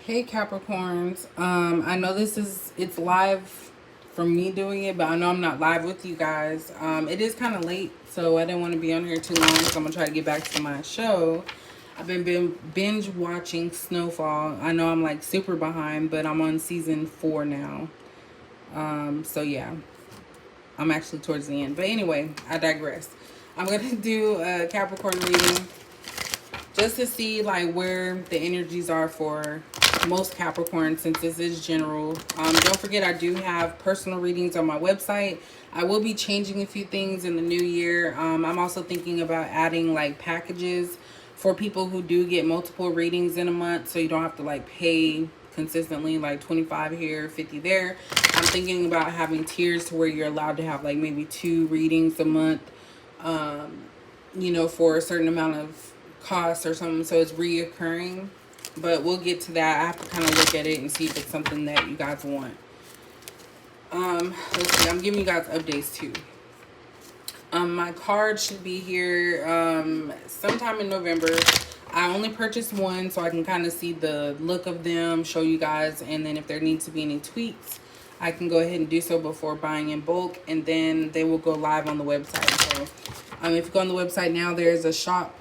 Hey Capricorns. I know it's live from me doing it, but I know I'm not live with you guys. It is kind of late, so I didn't want to be on here too long because I'm gonna try to get back to my show. I've been binge watching Snowfall. I know I'm like super behind, but I'm on season 4 now. So yeah, I'm actually towards the end. But anyway, I digress. I'm gonna do a Capricorn reading just to see like where the energies are for most Capricorn, since this is general. Don't forget, I do have personal readings on my website. I will be changing a few things in the new year. I'm also thinking about adding like packages for people who do get multiple readings in a month, so you don't have to like pay consistently like 25 here, 50 there. I'm thinking about having tiers to where you're allowed to have like maybe 2 readings a month, for a certain amount of cost or something, so it's reoccurring. But we'll get to that. I have to kind of look at it and see if it's something that you guys want. Let's see. I'm giving you guys updates too. My card should be here sometime in November. I only purchased one so I can kind of see the look of them, show you guys, and then if there needs to be any tweaks, I can go ahead and do so before buying in bulk, and then they will go live on the website. So if you go on the website now, there's a shop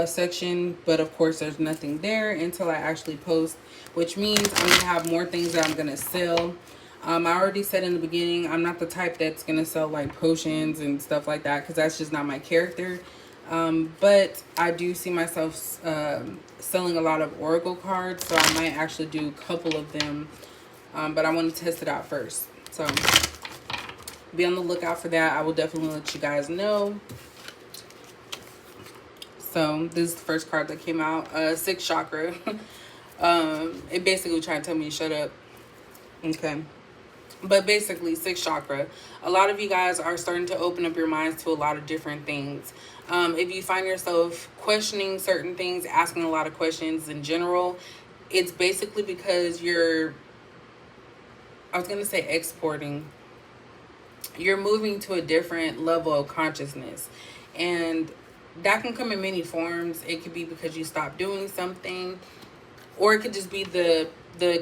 section, but of course there's nothing there until I actually post, which means I'm gonna have more things that I'm gonna sell. I already said in the beginning, I'm not the type that's gonna sell like potions and stuff like that, because that's just not my character. But I do see myself selling a lot of oracle cards, so I might actually do a couple of them, but I want to test it out first. So be on the lookout for that. I will definitely let you guys know. So this is the first card that came out, 6th chakra. It basically trying to tell me to shut up. Okay. But basically, 6th chakra. A lot of you guys are starting to open up your minds to a lot of different things. If you find yourself questioning certain things, asking a lot of questions in general, it's basically because I was going to say exporting. You're moving to a different level of consciousness. And that can come in many forms. It could be because you stopped doing something, or it could just be the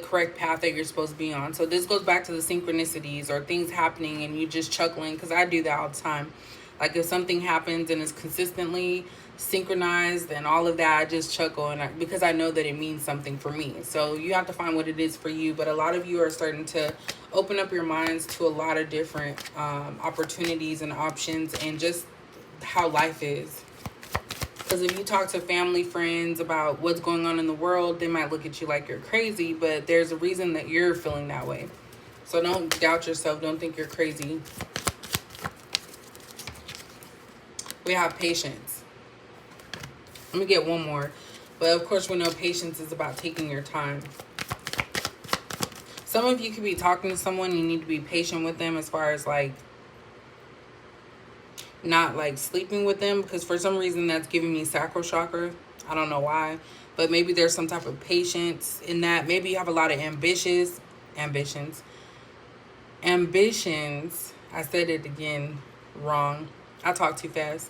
correct path that you're supposed to be on. So this goes back to the synchronicities or things happening and you just chuckling, because I do that all the time. Like if something happens and it's consistently synchronized and all of that, I just chuckle, and because I know that it means something for me. So you have to find what it is for you. But a lot of you are starting to open up your minds to a lot of different opportunities and options, and just how life is. Because if you talk to family, friends about what's going on in the world, they might look at you like you're crazy, but there's a reason that you're feeling that way. So don't doubt yourself. Don't think you're crazy. We have patience. Let me get one more. But of course, we know patience is about taking your time. Some of you could be talking to someone, you need to be patient with them as far as like not like sleeping with them, because for some reason that's giving me sacral chakra. I don't know why, but maybe there's some type of patience in that. Maybe you have a lot of ambitions. I said it again wrong. I talk too fast.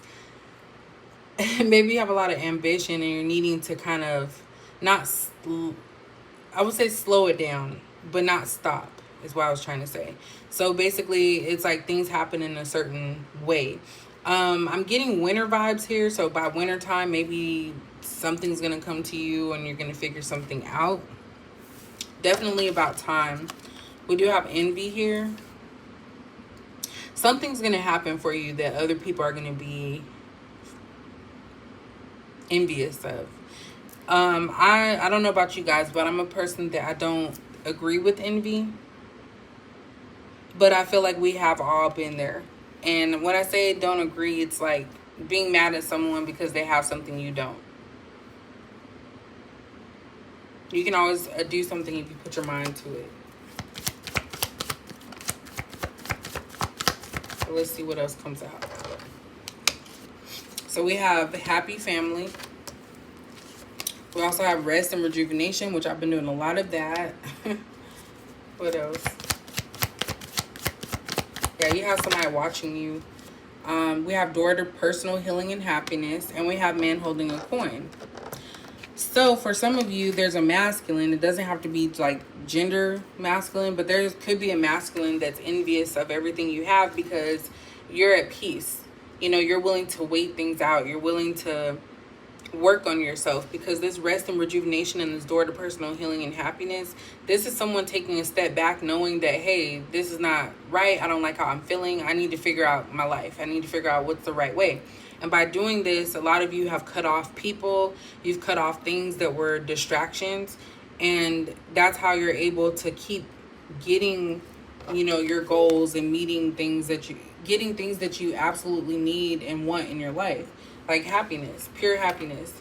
Maybe you have a lot of ambition and you're needing to kind of I would say slow it down, but not stop, is what I was trying to say. So basically, it's like things happen in a certain way. I'm getting winter vibes here. So by winter time, maybe something's going to come to you and you're going to figure something out. Definitely about time. We do have envy here. Something's going to happen for you that other people are going to be envious of. I don't know about you guys, but I'm a person that I don't agree with envy. But I feel like we have all been there. And when I say don't agree, it's like being mad at someone because they have something you don't. You can always do something if you put your mind to it. So let's see what else comes out. So we have happy family. We also have rest and rejuvenation, which I've been doing a lot of that. What else? Yeah, you have somebody watching you. We have door to personal healing and happiness. And we have man holding a coin. So for some of you, there's a masculine. It doesn't have to be like gender masculine, but there could be a masculine that's envious of everything you have because you're at peace. You know, you're willing to wait things out. You're willing to work on yourself, because this rest and rejuvenation and this door to personal healing and happiness, this is someone taking a step back, knowing that, hey, this is not right. I don't like how I'm feeling. I need to figure out my life. I need to figure out what's the right way. And by doing this, a lot of you have cut off people. You've cut off things that were distractions. And that's how you're able to keep getting, you know, your goals and getting things that you absolutely need and want in your life. Like happiness, pure happiness.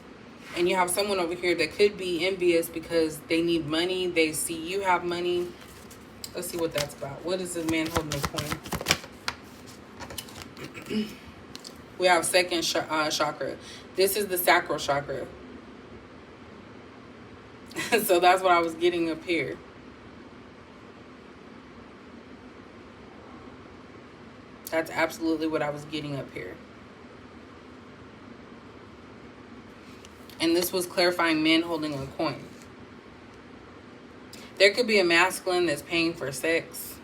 And you have someone over here that could be envious because they need money. They see you have money. Let's see what that's about. What is the man holding a coin? We have second chakra. This is the sacral chakra. So that's what I was getting up here. That's absolutely what I was getting up here. And this was clarifying men holding a coin. There could be a masculine that's paying for sex.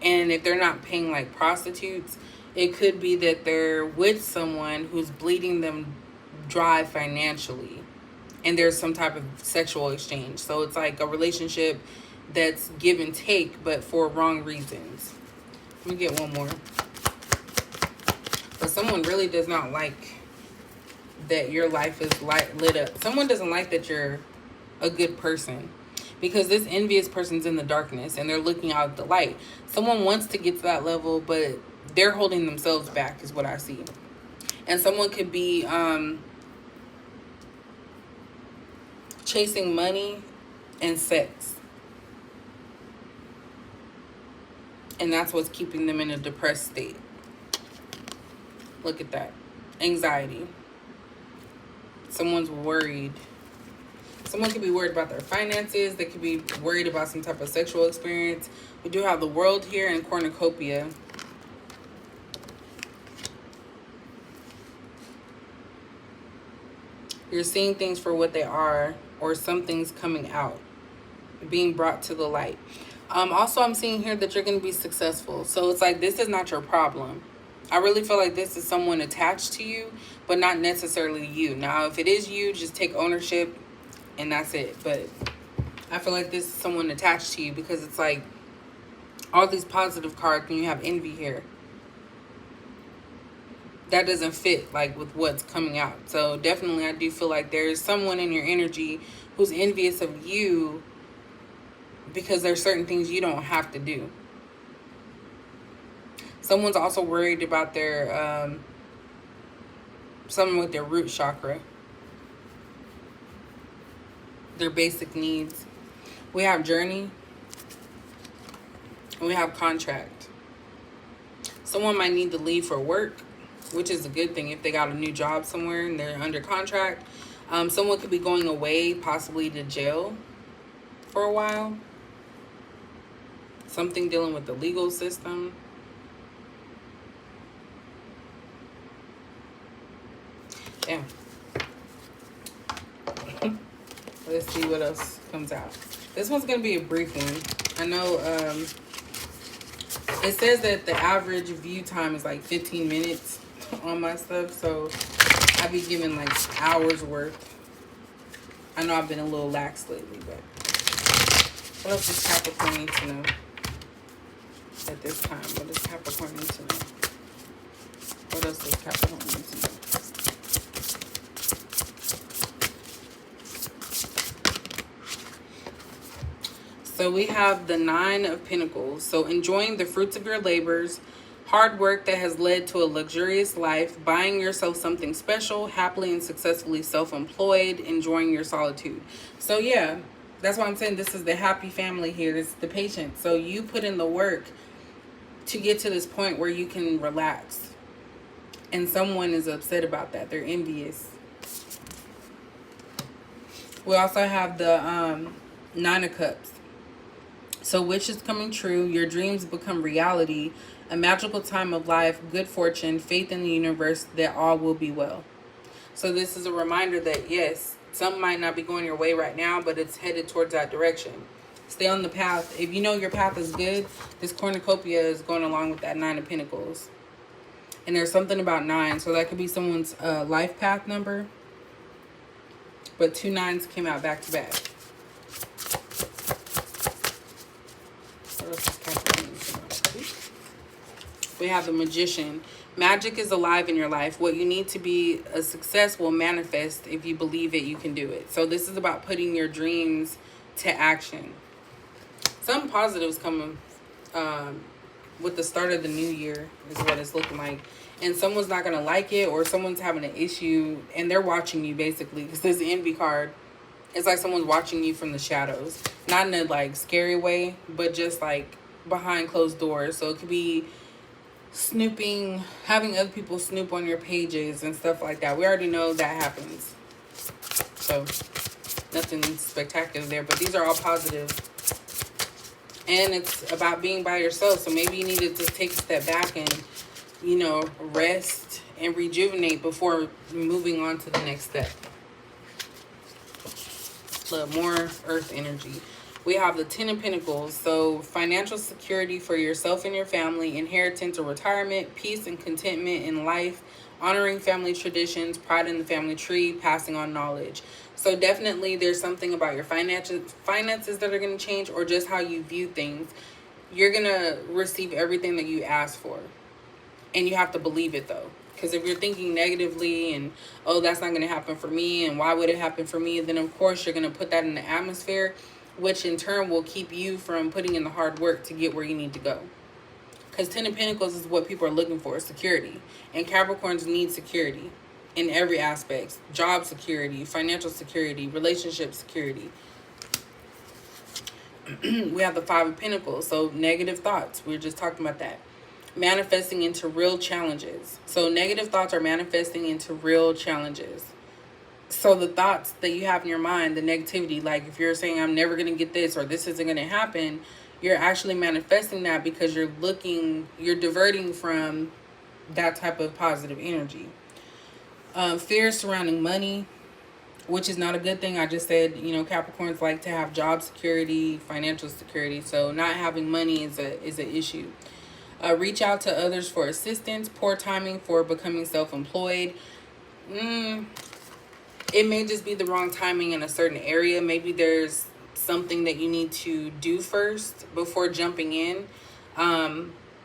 And if they're not paying like prostitutes, it could be that they're with someone who's bleeding them dry financially. And there's some type of sexual exchange. So it's like a relationship that's give and take, but for wrong reasons. Let me get one more. But someone really does not like that your life is lit up. Someone doesn't like that you're a good person, because this envious person's in the darkness and they're looking out at the light. Someone wants to get to that level, but they're holding themselves back is what I see. And someone could be chasing money and sex. And that's what's keeping them in a depressed state. Look at that. Anxiety. Someone's worried. Someone could be worried about their finances. They could be worried about some type of sexual experience. We do have the world here in cornucopia. You're seeing things for what they are, or something's coming out, being brought to the light. Also, I'm seeing here that you're going to be successful. So it's like, this is not your problem. I really feel like this is someone attached to you, but not necessarily you. Now, if it is you, just take ownership and that's it. But I feel like this is someone attached to you, because it's like all these positive cards and you have envy here. That doesn't fit like with what's coming out. So definitely I do feel like there's someone in your energy who's envious of you, because there's certain things you don't have to do. Someone's also worried about their, someone with their root chakra. Their basic needs. We have journey. And we have contract. Someone might need to leave for work, which is a good thing if they got a new job somewhere and they're under contract. Someone could be going away, possibly to jail for a while. Something dealing with the legal system. Yeah. Let's see what else comes out. This one's going to be a brief one. I know it says that the average view time is like 15 minutes on my stuff. So I be giving like hours worth. I know I've been a little lax lately, but what else does Capricorn need to know at this time? What does Capricorn need to know? What else does Capricorn need to know? So we have the 9 of Pentacles. So enjoying the fruits of your labors, hard work that has led to a luxurious life, buying yourself something special, happily and successfully self-employed, enjoying your solitude. So yeah, that's why I'm saying this is the happy family here. This is the patient. So you put in the work to get to this point where you can relax. And someone is upset about that. They're envious. We also have the 9 of Cups. So wish is coming true. Your dreams become reality. A magical time of life, good fortune, faith in the universe that all will be well. So this is a reminder that, yes, something might not be going your way right now, but it's headed towards that direction. Stay on the path. If you know your path is good, this cornucopia is going along with that 9 of Pentacles. And there's something about 9. So that could be someone's life path number. But 2 9s came out back to back. What else is Capricorn? We have the Magician. Magic is alive in your life. What you need to be a success will manifest if you believe it, you can do it. So this is about putting your dreams to action. Some positives coming with the start of the new year is what it's looking like. And someone's not going to like it, or someone's having an issue and they're watching you basically, because this envy card, it's like someone's watching you from the shadows. Not in a like scary way, but just like behind closed doors. So it could be snooping, having other people snoop on your pages and stuff like that. We already know that happens. So nothing spectacular there, but these are all positive. And it's about being by yourself. So maybe you needed to take a step back and, you know, rest and rejuvenate before moving on to the next step. More earth energy. We have the 10 of Pentacles. So financial security for yourself and your family, inheritance or retirement, peace and contentment in life, honoring family traditions, pride in the family tree, passing on knowledge. So definitely there's something about your finances that are going to change, or just how you view things. You're going to receive everything that you ask for. And you have to believe it though. Because if you're thinking negatively and, oh, that's not going to happen for me, and why would it happen for me? Then of course you're going to put that in the atmosphere, which in turn will keep you from putting in the hard work to get where you need to go. Because 10 of Pentacles is what people are looking for, security. And Capricorns need security in every aspect. Job security, financial security, relationship security. We have the 5 of Pentacles. So negative thoughts. We were just talking about that. Manifesting into real challenges. So negative thoughts are manifesting into real challenges. So the thoughts that you have in your mind, the negativity, like if you're saying I'm never going to get this, or this isn't going to happen, you're actually manifesting that because you're diverting from that type of positive energy. Fear surrounding money, which is not a good thing. I just said, you know, Capricorns like to have job security, financial security. So not having money is an issue. Reach out to others for assistance. Poor timing for becoming self-employed. It may just be the wrong timing in a certain area. Maybe there's something that you need to do first before jumping in.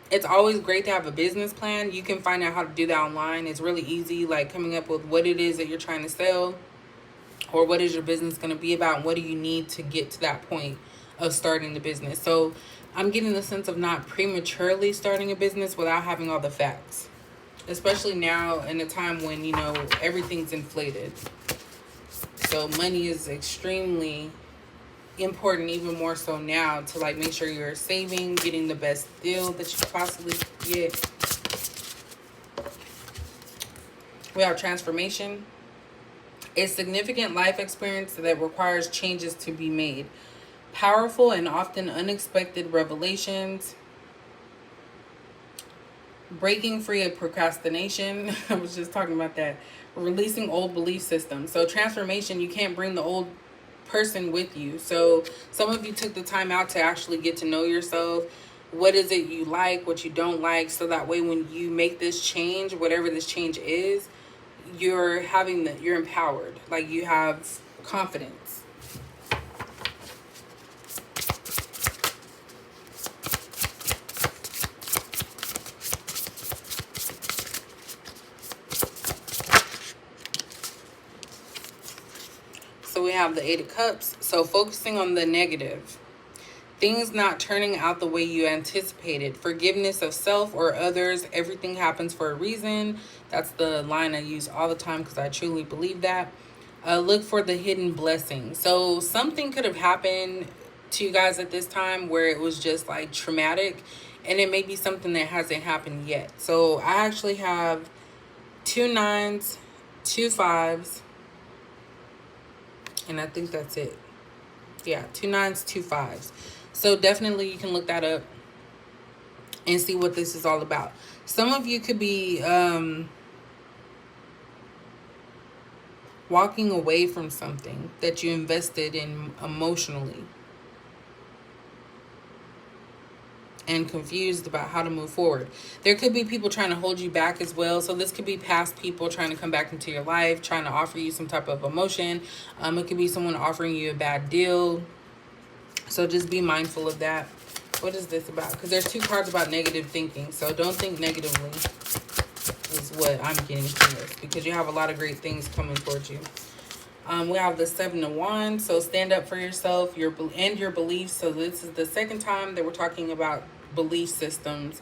It's always great to have a business plan. You can find out how to do that online. It's really easy, like coming up with what it is that you're trying to sell, or what is your business going to be about, and what do you need to get to that point of starting the business. So I'm getting the sense of not prematurely starting a business without having all the facts, especially now in a time when, you know, everything's inflated. So money is extremely important, even more so now, to like make sure you're saving, getting the best deal that you could possibly get. We have transformation. A significant life experience that requires changes to be made. Powerful and often unexpected revelations. Breaking free of procrastination. I was just talking about that. Releasing old belief systems. So transformation, you can't bring the old person with you. So some of you took the time out to actually get to know yourself. What is it you like, what you don't like, so that way when you make this change, whatever this change is, you're empowered. Like you have confidence. So we have the 8 of Cups. So focusing on the negative. Things not turning out the way you anticipated. Forgiveness of self or others. Everything happens for a reason. That's the line I use all the time because I truly believe that. Look for the hidden blessing. So something could have happened to you guys at this time where it was just like traumatic. And it may be something that hasn't happened yet. So I actually have 2 9s, 2 5s. And I think that's it. Yeah, 2 9s, 2 5s. So definitely you can look that up and see what this is all about. Some of you could be walking away from something that you invested in emotionally, and confused about how to move forward. There could be people trying to hold you back as well. So this could be past people trying to come back into your life, trying to offer you some type of emotion. It could be someone offering you a bad deal. So just be mindful of that. What is this about? Because there's 2 cards about negative thinking. So don't think negatively is what I'm getting from this, because you have a lot of great things coming towards you. We have the 7 of Wands. So stand up for yourself, your beliefs. So this is the second time that we're talking about belief systems.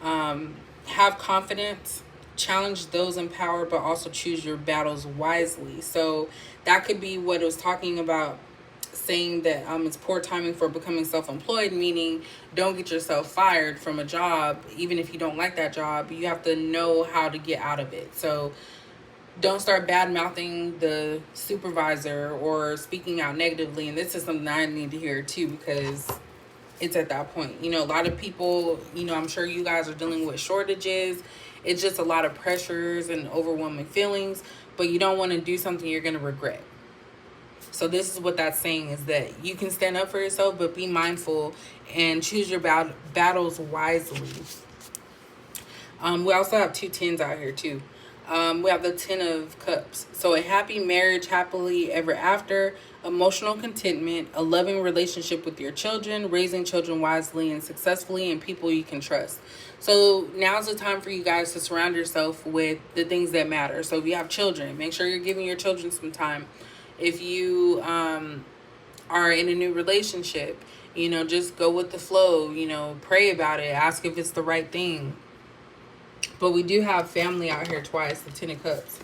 Have confidence, challenge those in power, but also choose your battles wisely. So that could be what it was talking about, saying that it's poor timing for becoming self-employed, meaning don't get yourself fired from a job. Even if you don't like that job, you have to know how to get out of it. So don't start bad mouthing the supervisor or speaking out negatively. And this is something I need to hear too, because it's at that point. A lot of people, I'm sure you guys are dealing with shortages. It's just a lot of pressures and overwhelming feelings, but you don't want to do something you're going to regret. So this is what that's saying, is that you can stand up for yourself, but be mindful and choose your battles wisely. We also have 2 tens out here too. We have the 10 of Cups. So a happy marriage, happily ever after, emotional contentment, a loving relationship with your children, raising children wisely and successfully, and people you can trust. So now's the time for you guys to surround yourself with the things that matter. So if you have children, make sure you're giving your children some time. If you are in a new relationship, just go with the flow, pray about it, ask if it's the right thing. But we do have family out here twice, the 10 of Cups.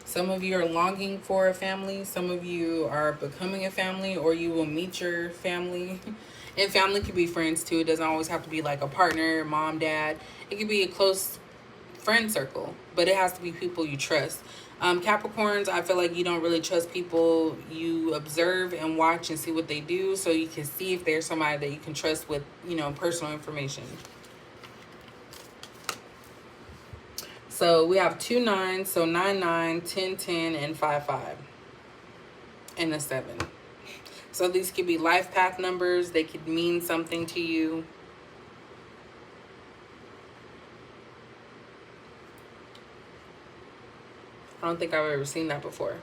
Some of you are longing for a family. Some of you are becoming a family, or you will meet your family. And family could be friends too. It doesn't always have to be like a partner, mom, dad. It could be a close friend circle, but it has to be people you trust. Capricorns, I feel like you don't really trust people. You observe and watch and see what they do, so you can see if there's somebody that you can trust with, personal information. So we have 2 9s, so 9 9, 10 10, and 5 5, and a 7. So these could be life path numbers. They could mean something to you. I don't think I've ever seen that before.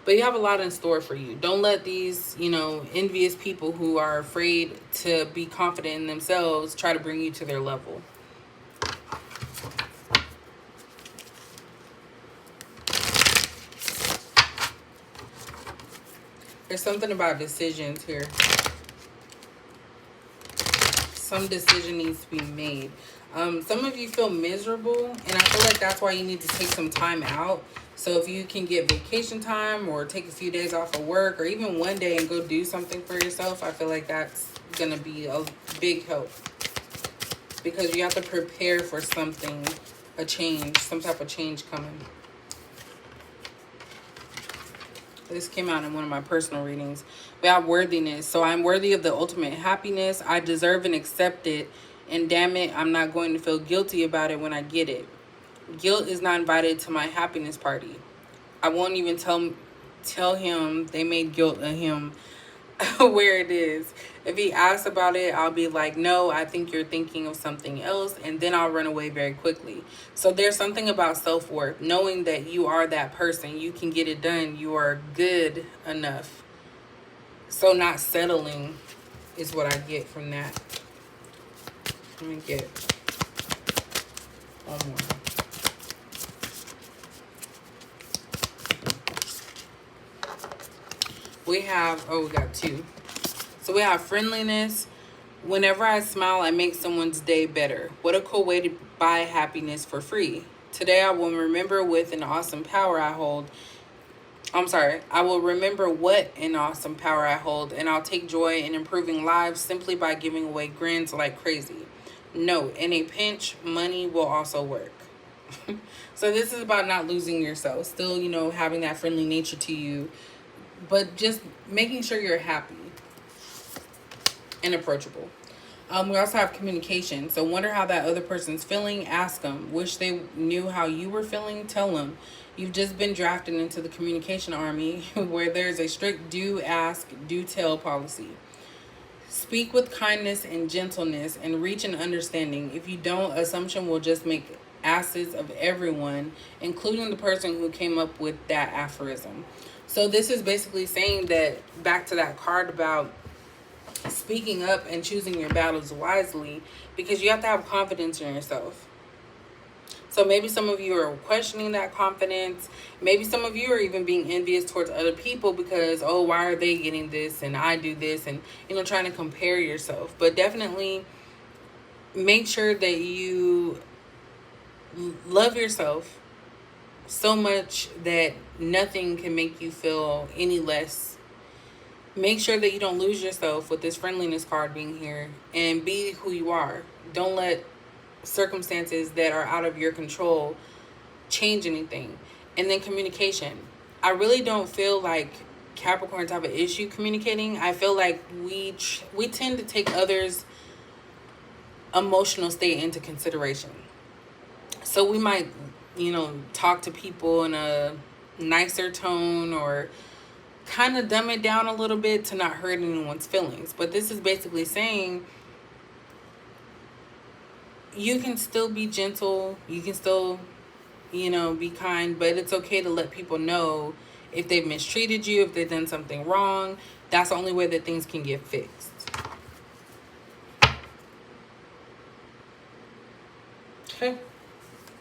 But you have a lot in store for you. Don't let these, envious people who are afraid to be confident in themselves try to bring you to their level. There's something about decisions here. Some decision needs to be made. Some of you feel miserable, and I feel like that's why you need to take some time out. So if you can get vacation time or take a few days off of work, or even one day and go do something for yourself, I feel like that's going to be a big help. Because you have to prepare for something, a change, some type of change coming. This came out in one of my personal readings. We have worthiness. So I'm worthy of the ultimate happiness. I deserve and accept it. And damn it, I'm not going to feel guilty about it when I get it. Guilt is not invited to my happiness party. I won't even tell him they made guilt of him where it is. If he asks about it, I'll be like, no, I think you're thinking of something else. And then I'll run away very quickly. So there's something about self-worth, knowing that you are that person. You can get it done. You are good enough. So not settling is what I get from that. Let me get one more. We got 2. So we have friendliness. Whenever I smile, I make someone's day better. What a cool way to buy happiness for free. Today I will remember with an awesome power I hold. I will remember what an awesome power I hold, and I'll take joy in improving lives simply by giving away grins like crazy. Note, in a pinch, money will also work. So this is about not losing yourself. Still, having that friendly nature to you, but just making sure you're happy and approachable. We also have communication. So wonder how that other person's feeling. Ask them. Wish they knew how you were feeling. Tell them. You've just been drafted into the communication army where there's a strict do, ask, do tell policy. Speak with kindness and gentleness and reach an understanding. If you don't, assumption will just make asses of everyone, including the person who came up with that aphorism. So this is basically saying that, back to that card about speaking up and choosing your battles wisely, because you have to have confidence in yourself. So maybe some of you are questioning that confidence. Maybe some of you are even being envious towards other people because, oh, why are they getting this and I do this, and, you know, trying to compare yourself. But definitely make sure that you love yourself so much that nothing can make you feel any less. Make sure that you don't lose yourself with this friendliness card being here, and be who you are. Don't let circumstances that are out of your control change anything. And then communication. I really don't feel like Capricorns have an issue communicating. I feel like we tend to take others' emotional state into consideration. So we might, you know, talk to people in a nicer tone or kind of dumb it down a little bit to not hurt anyone's feelings. But this is basically saying you can still be gentle, you can still, you know, be kind, but it's okay to let people know if they've mistreated you, if they've done something wrong. That's the only way that things can get fixed. Okay.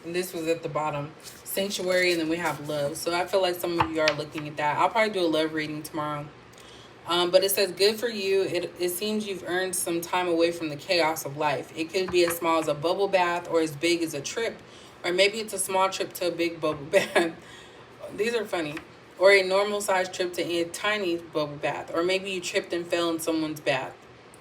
And this was at the bottom. Sanctuary, and then we have love. So I feel like some of you are looking at that. I'll probably do a love reading tomorrow. But it says, good for you. It seems you've earned some time away from the chaos of life. It could be as small as a bubble bath or as big as a trip. Or maybe it's a small trip to a big bubble bath. These are funny. Or a normal sized trip to a tiny bubble bath. Or maybe you tripped and fell in someone's bath.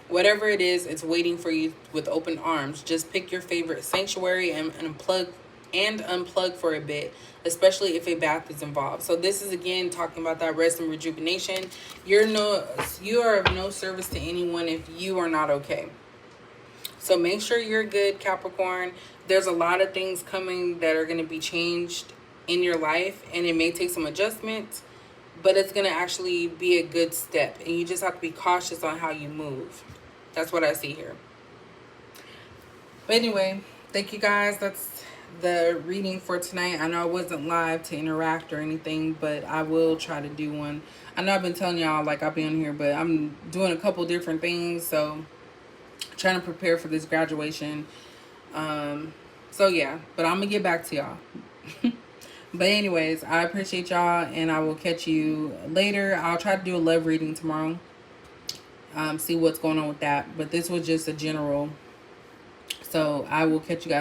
Whatever it is, it's waiting for you with open arms. Just pick your favorite sanctuary and unplug for a bit, especially if a bath is involved. So this is again talking about that rest and rejuvenation. You are of no service to anyone if you are not okay. So make sure you're good, Capricorn. There's a lot of things coming that are going to be changed in your life, and it may take some adjustments, but it's going to actually be a good step, and you just have to be cautious on how you move. That's what I see here. But anyway, thank you guys. That's the reading for tonight. I know I wasn't live to interact or anything, but I will try to do one. I know I've been telling y'all like I'll be on here, but I'm doing a couple different things, so trying to prepare for this graduation. So yeah, but I'm gonna get back to y'all. But anyways, I appreciate y'all, and I will catch you later. I'll try to do a love reading tomorrow. See what's going on with that. But this was just a general. So I will catch you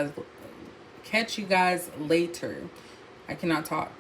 guys later. I cannot talk.